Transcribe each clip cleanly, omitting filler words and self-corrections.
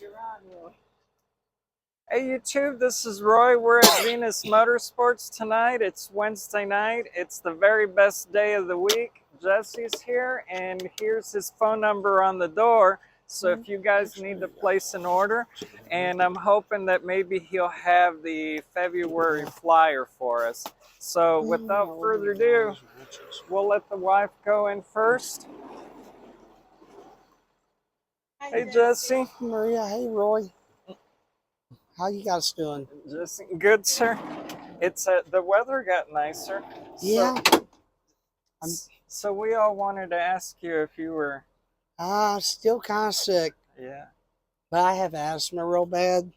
You're on, Roy. Hey YouTube, this is Roy. We're at Venus Motorsports tonight. It's Wednesday night. It's the very best day of the week. Jesse's here, and here's his phone number on the door. So if you guys need to place an order, and I'm hoping that maybe he'll have the February flyer for us. So without further ado, we'll let the wife go in first. Hi, Hey Jesse. Maria, hey Roy. How you guys doing? Jesse, good sir. It's the weather got nicer. Yeah. So we all wanted to ask you if you were. Still kind of sick, Yeah. but I have asthma real bad,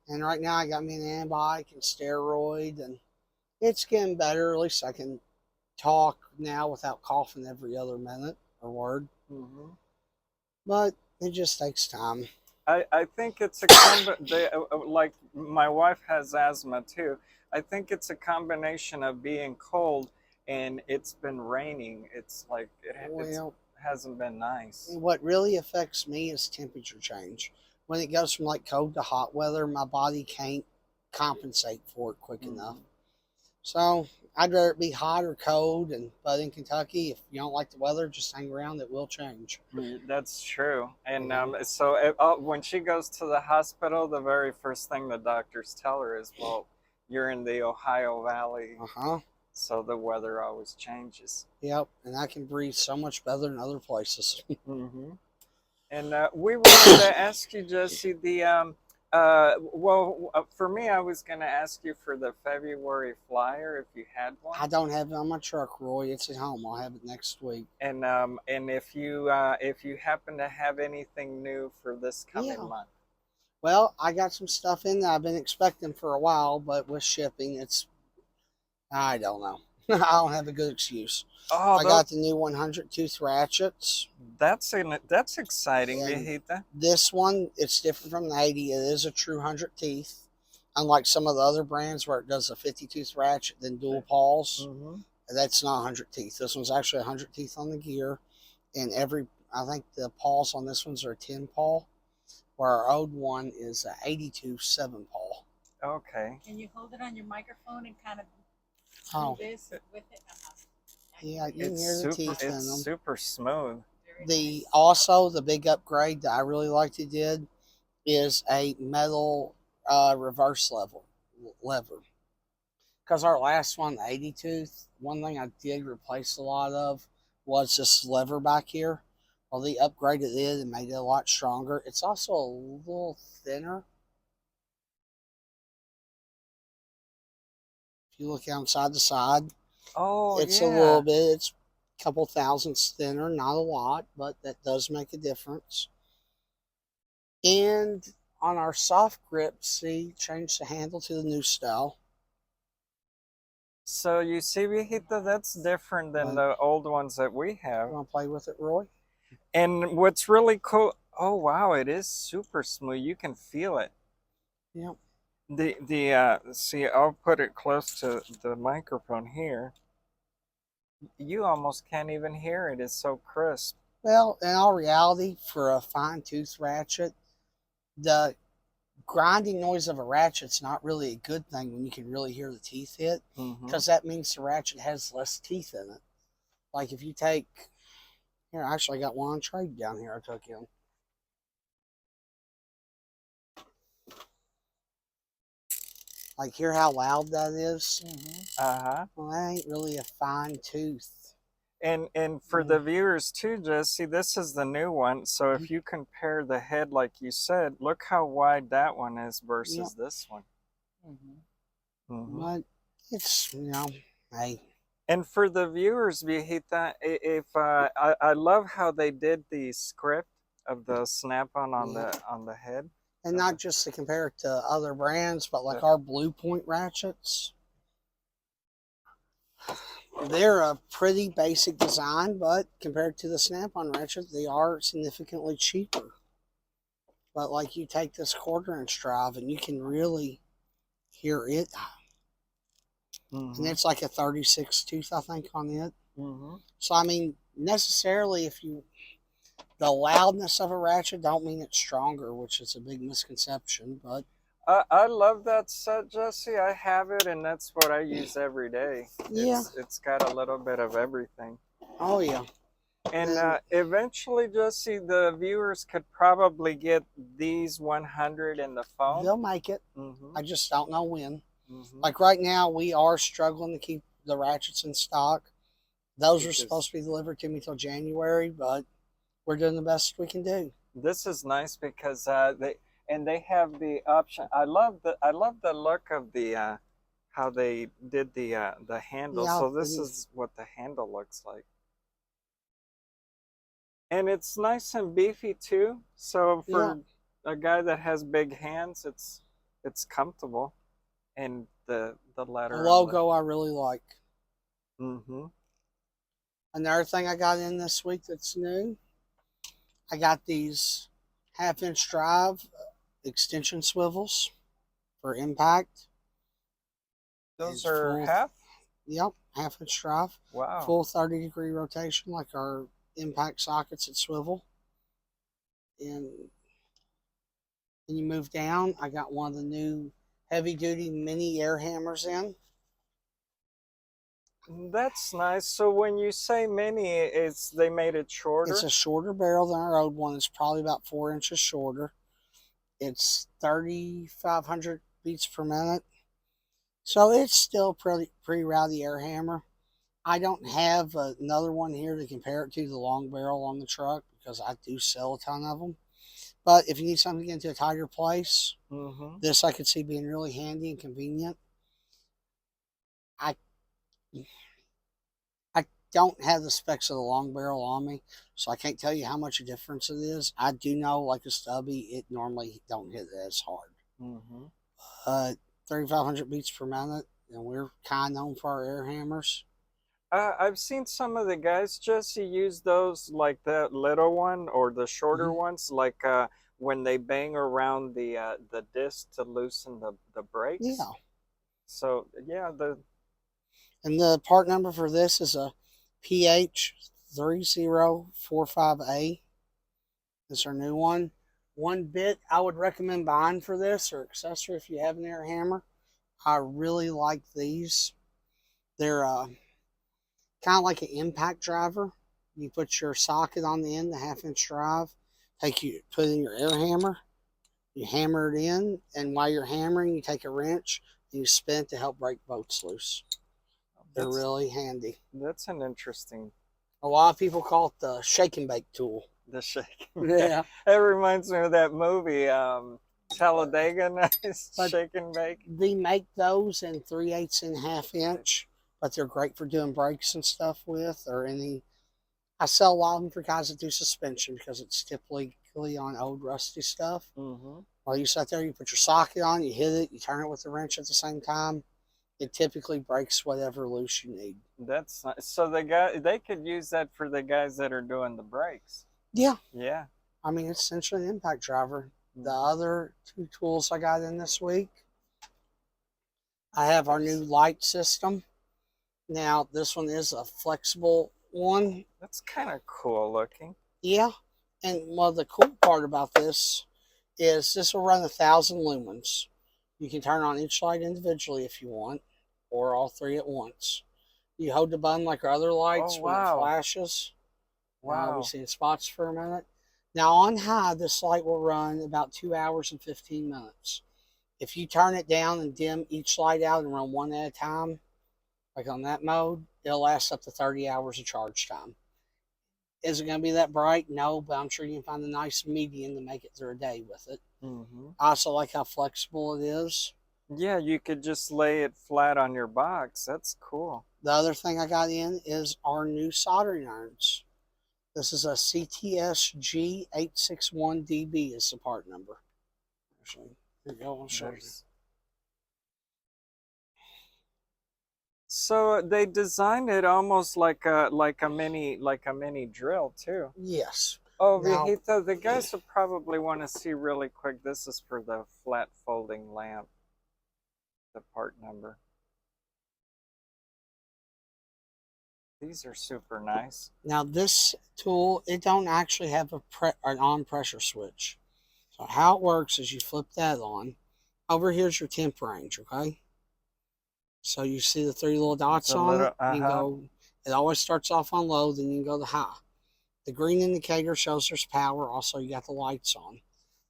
and right now I got me an antibiotic and steroid, and it's getting better. At least I can talk now without coughing every other minute or word. Mm-hmm. But it just takes time. I think it's like my wife has asthma too. I think it's a combination of being cold and it's been raining. It's like it hasn't been nice. What really affects me is temperature change. When it goes from like cold to hot weather, my body can't compensate for it quick enough. So I'd rather it be hot or cold. But in Kentucky, if you don't like the weather, just hang around. It will change. That's true. And when she goes to the hospital, the very first thing the doctors tell her is, "Well, you're in the Ohio Valley, so the weather always changes." Yep, and I can breathe so much better than other places. Mm-hmm. And we wanted to ask you, Jesse, for me, I was going to ask you for the February flyer if you had one. I don't have it on my truck, Roy. It's at home. I'll have it next week. And if you happen to have anything new for this coming month. Well, I got some stuff in that I've been expecting for a while, but with shipping, I don't know. I don't have a good excuse. I got the new 100 tooth ratchets. That's exciting, Viejita. This one, it's different from the 80. It is a true 100 teeth. Unlike some of the other brands where it does a 50 tooth ratchet, then dual paws. That's not 100 teeth. This one's actually 100 teeth on the gear. And I think the paws on this one's are 10 paw, where our old one is 82 7 paw. Okay. Can you hold it on your microphone and kind of do this with it? Yeah, you can hear the teeth in them. It's super smooth. The big upgrade that I really liked it did is a metal reverse lever. Because our last one, the 80 tooth, one thing I did replace a lot of was this lever back here. Well, they upgraded it and made it a lot stronger. It's also a little thinner. If you look outside the side, it's a little bit. It's a couple thousandths thinner, not a lot, but that does make a difference. And on our soft grip, changed the handle to the new style. So you see, Viejita, that's different than the old ones that we have. You want to play with it, Roy? And what's really cool, oh wow, it is super smooth. You can feel it. Yep. See, I'll put it close to the microphone here. You almost can't even hear it. It's so crisp. Well, in all reality, for a fine tooth ratchet, the grinding noise of a ratchet's not really a good thing when you can really hear the teeth hit, because that means the ratchet has less teeth in it. Like if you take, here, I actually got one on trade down here I took in. Like, hear how loud that is? Well, that ain't really a fine tooth. And for the viewers too, Jesse, this is the new one. So if you compare the head, like you said, look how wide that one is versus this one. But it's, hey. And for the viewers, Viejita, I love how they did the script of the snap-on on the head. And not just to compare it to other brands, but like our Blue Point ratchets. They're a pretty basic design, but compared to the snap-on ratchet, they are significantly cheaper. But like you take this 1/4" drive and you can really hear it. And it's like a 36 tooth, I think, on it. So, I mean, necessarily if you The loudness of a ratchet don't mean it's stronger, which is a big misconception, but I love that set, Jesse. I have it, and that's what I use every day. yeah. It's got a little bit of everything. Oh yeah. And And eventually, Jesse, the viewers could probably get these 100 in the phone. they'll make it. Mm-hmm. I just don't know when. Mm-hmm. Like right now, we are struggling to keep the ratchets in stock. Those were supposed to be delivered to me till January, but we're doing the best we can do. This is nice because they have the option. I love the look of the how they did the handle. Yeah, So this is what the handle looks like. And it's nice and beefy too. So for a guy that has big hands, it's comfortable. And the letter. The logo I really like. Mm-hmm. Another thing I got in this week that's new, I got these 1/2-inch drive extension swivels for impact. Those are half? Yep, 1/2-inch drive. Wow. Full 30-degree rotation like our impact sockets at swivel. And then you move down, I got one of the new heavy-duty mini air hammers in. That's nice. So when you say mini, they made it shorter? It's a shorter barrel than our old one. It's probably about 4 inches shorter. It's 3,500 beats per minute. So it's still pretty rowdy air hammer. I don't have another one here to compare it to the long barrel on the truck because I do sell a ton of them. But if you need something to get into a tighter place, this I could see being really handy and convenient. I don't have the specs of the long barrel on me, so I can't tell you how much a difference it is. I do know, like a stubby, it normally don't hit it as hard. 3,500 beats per minute, and we're kind of known for our air hammers. I've seen some of the guys, Jesse, use those like that little one or the shorter ones, like when they bang around the disc to loosen the brakes. Yeah. So yeah, and the part number for this is a PH3045A. This is our new one. One bit I would recommend buying for this or accessory if you have an air hammer. I really like these. They're kind of like an impact driver. You put your socket on the end, the 1/2-inch drive. Put in your air hammer. You hammer it in, and while you're hammering, you take a wrench and you spin it to help break bolts loose. They're really handy. That's an interesting. A lot of people call it the shake and bake tool. The shake. Yeah. It reminds me of that movie, Talladega Shake and Bake. They make those in 3/8 and 1/2-inch, but they're great for doing brakes and stuff with, or any. I sell a lot of them for guys that do suspension because it's typically on old rusty stuff. While you sit there, you put your socket on, you hit it, you turn it with the wrench at the same time. It typically breaks whatever loose you need. That's nice. So they could use that for the guys that are doing the brakes. Yeah. Yeah. I mean, it's essentially an impact driver. The other two tools I got in this week, I have our new light system. Now, this one is a flexible one. That's kind of cool looking. Yeah. And well, the cool part about this is this will run 1,000 lumens. You can turn on each light individually if you want, or all three at once. You hold the button like our other lights when it flashes. Wow. I'll be seeing spots for a minute. Now on high, this light will run about 2 hours and 15 minutes. If you turn it down and dim each light out and run one at a time, like on that mode, it'll last up to 30 hours of charge time. Is it going to be that bright? No, but I'm sure you can find a nice median to make it through a day with it. I also like how flexible it is. Yeah, you could just lay it flat on your box. That's cool. The other thing I got in is our new soldering irons. This is a CTS G861DB is the part number. Actually, here you go. I'll show you. So they designed it almost like a mini drill too. Yes. Oh, Viejito, the guys will probably want to see really quick. This is for the flat folding lamp. The part number. These are super nice. Now this tool, it don't actually have an on pressure switch. So how it works is you flip that on. Over here's your temp range, okay? So you see the three little dots It's a on little, it. You can go. It always starts off on low, then you can go to high. The green indicator shows there's power. Also, you got the lights on.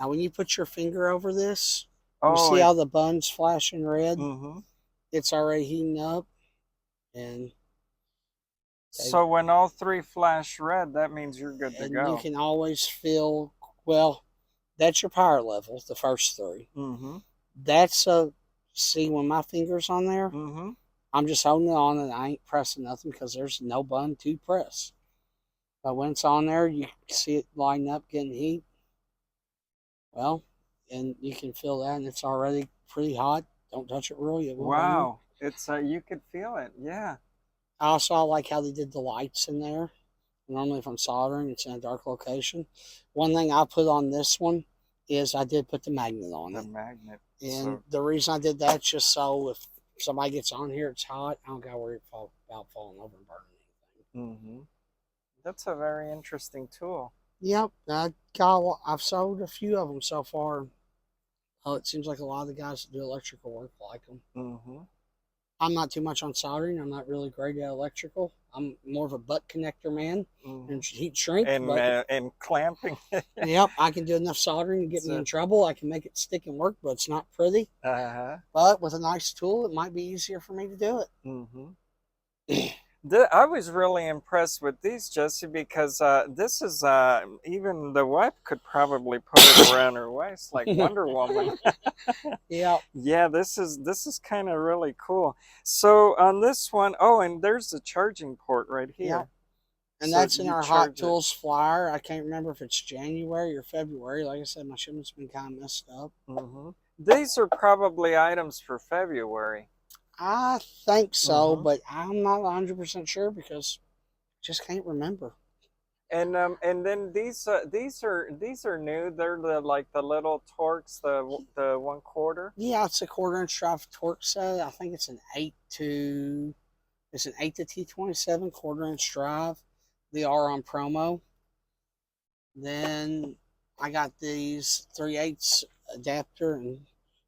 Now, when you put your finger over this, you see how the buttons flashing red? Mm-hmm. It's already heating up. And so when all three flash red, that means you're good to go. And you can always feel, well, that's your power level, the first three. Mm-hmm. That's a, see when my finger's on there, Mm-hmm. I'm just holding it on and I ain't pressing nothing because there's no button to press. But when it's on there, you see it lighting up, getting heat. Well, and you can feel that, and it's already pretty hot. Don't touch it really. It will Wow. Burn. It's you could feel it. Yeah. I also like how they did the lights in there. Normally, if I'm soldering, it's in a dark location. One thing I put on this one is I did put the magnet on it. The magnet. And the reason I did that just so if somebody gets on here, it's hot, I don't got to worry about falling over and burning anything. Mm-hmm. That's a very interesting tool. Yep, I've sold a few of them so far. Oh, it seems like a lot of the guys that do electrical work like them. Mm-hmm. I'm not too much on soldering. I'm not really great at electrical. I'm more of a butt connector man and heat shrink. And clamping. Yep, I can do enough soldering to get me in trouble. I can make it stick and work, but it's not pretty. Uh-huh. But with a nice tool, it might be easier for me to do it. Mm-hmm. I was really impressed with these, Jesse, because this is even the wife could probably put it around her waist like Wonder Woman. Yeah. Yeah, this is kind of really cool. So on this one, oh, and there's the charging port right here. Yeah. And so that's in our Hot Tools flyer. I can't remember if it's January or February. Like I said, my shipment's been kind of messed up. Mm-hmm. These are probably items for February. I think so, but I'm not 100% sure because I just can't remember. And then these are new. They're like the little Torx, the 1/4. Yeah, it's a 1/4-inch drive Torx set. I think it's an 8 to T27 1/4-inch drive. They are on promo. Then I got these 3/8 adapter and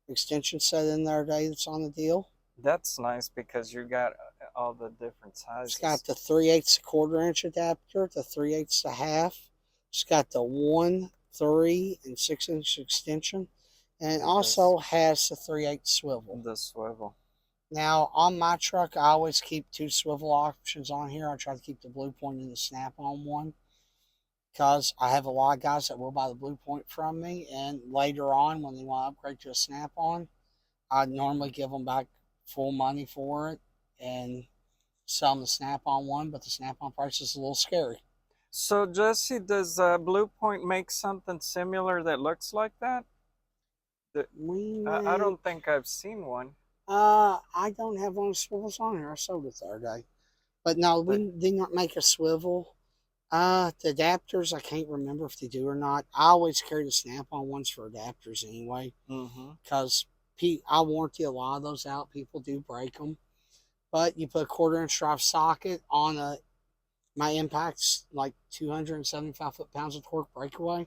extension set in there today that's on the deal. That's nice because you got all the different sizes. It's got the 3/8 1/4-inch adapter, the 3/8 1/2. It's got the 1, 3, and 6-inch extension. And it also has the 3/8 swivel. The swivel. Now, on my truck, I always keep 2 swivel options on here. I try to keep the Blue Point and the Snap-on one because I have a lot of guys that will buy the Blue Point from me. And later on, when they want to upgrade to a Snap-on, I normally give them back full money for it and sell them the Snap-on one, but the Snap-on price is a little scary. So, Jesse, does Blue Point make something similar that looks like that? I don't think I've seen one. I don't have one of the swivels on here. I sold it the other day. But no, we did not make a swivel. The adapters, I can't remember if they do or not. I always carry the Snap-on ones for adapters anyway. Because I warranty a lot of those out. People do break them. But you put a 1/4-inch drive socket on my impact's like 275 foot-pounds of torque breakaway. I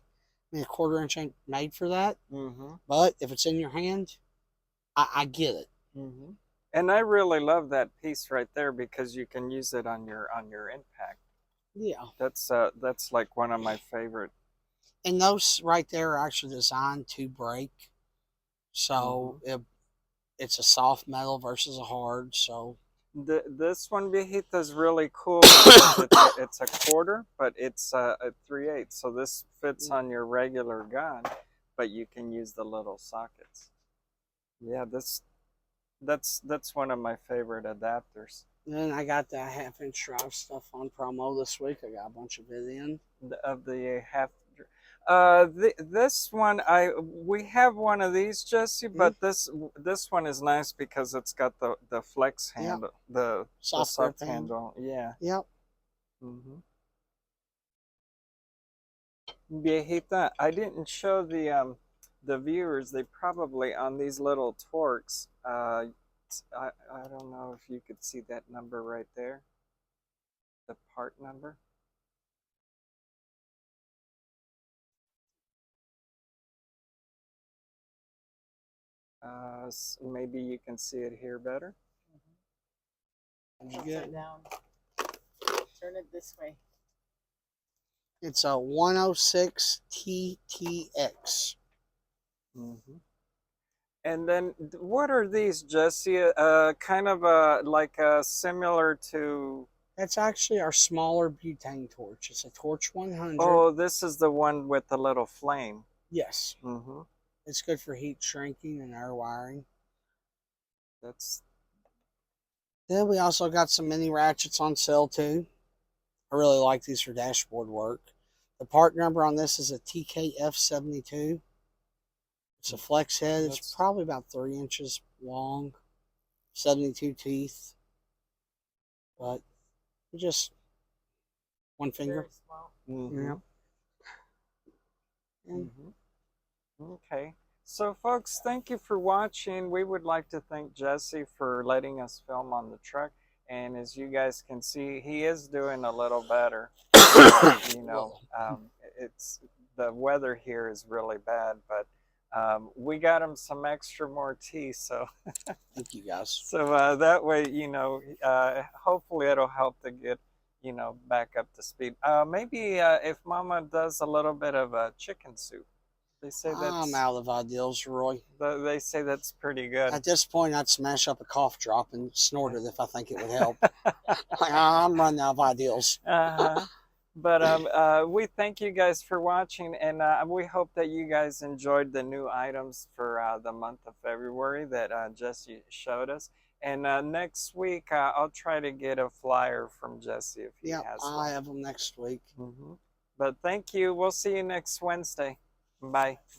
mean, a 1/4-inch ain't made for that. But if it's in your hand, I get it. And I really love that piece right there because you can use it on your impact. Yeah. That's like one of my favorite. And those right there are actually designed to break. So it's a soft metal versus a hard. So this one, Viejita, is really cool because it's a 1/4, but it's a 3/8. So this fits on your regular gun, but you can use the little sockets. Yeah, that's one of my favorite adapters. And then I got the 1/2-inch drive stuff on promo this week. I got a bunch of it in. Of the half. This one we have one of these, Jesse, but this one is nice because it's got the flex handle, the soft handle. Yeah. Yep. Viejita, I didn't show the viewers. They probably on these little Torx. I don't know if you could see that number right there. the part number. Maybe you can see it here better. Upside down. Turn it this way. It's a 106 TTX. Mm-hmm. And then what are these, Jesse? Kind of like similar to. That's actually our smaller butane torch. It's a Torch 100. Oh, this is the one with the little flame. Yes. Mm-hmm. It's good for heat shrinking and air wiring. That's. Then we also got some mini ratchets on sale too. I really like these for dashboard work. The part number on this is a TKF72. It's a flex head. It's probably about 3 inches long, 72 teeth, but just one finger. Very small. Mm-hmm. Yeah. Mm-hmm. Okay. So, folks, thank you for watching. We would like to thank Jesse for letting us film on the truck. And as you guys can see, he is doing a little better. You know, it's the weather here is really bad, but we got him some extra more tea. So, Thank you guys. so that way, you know, hopefully it'll help to get, you know, back up to speed. Maybe if Mama does a little bit of chicken soup. They say that's. I'm out of ideals, Roy. They say that's pretty good. At this point, I'd smash up a cough drop and snort it if I think it would help. I'm running out of ideals. But we thank you guys for watching, and we hope that you guys enjoyed the new items for the month of February that Jesse showed us. And next week, I'll try to get a flyer from Jesse if he has one. I have them next week. But thank you. We'll see you next Wednesday. Bye.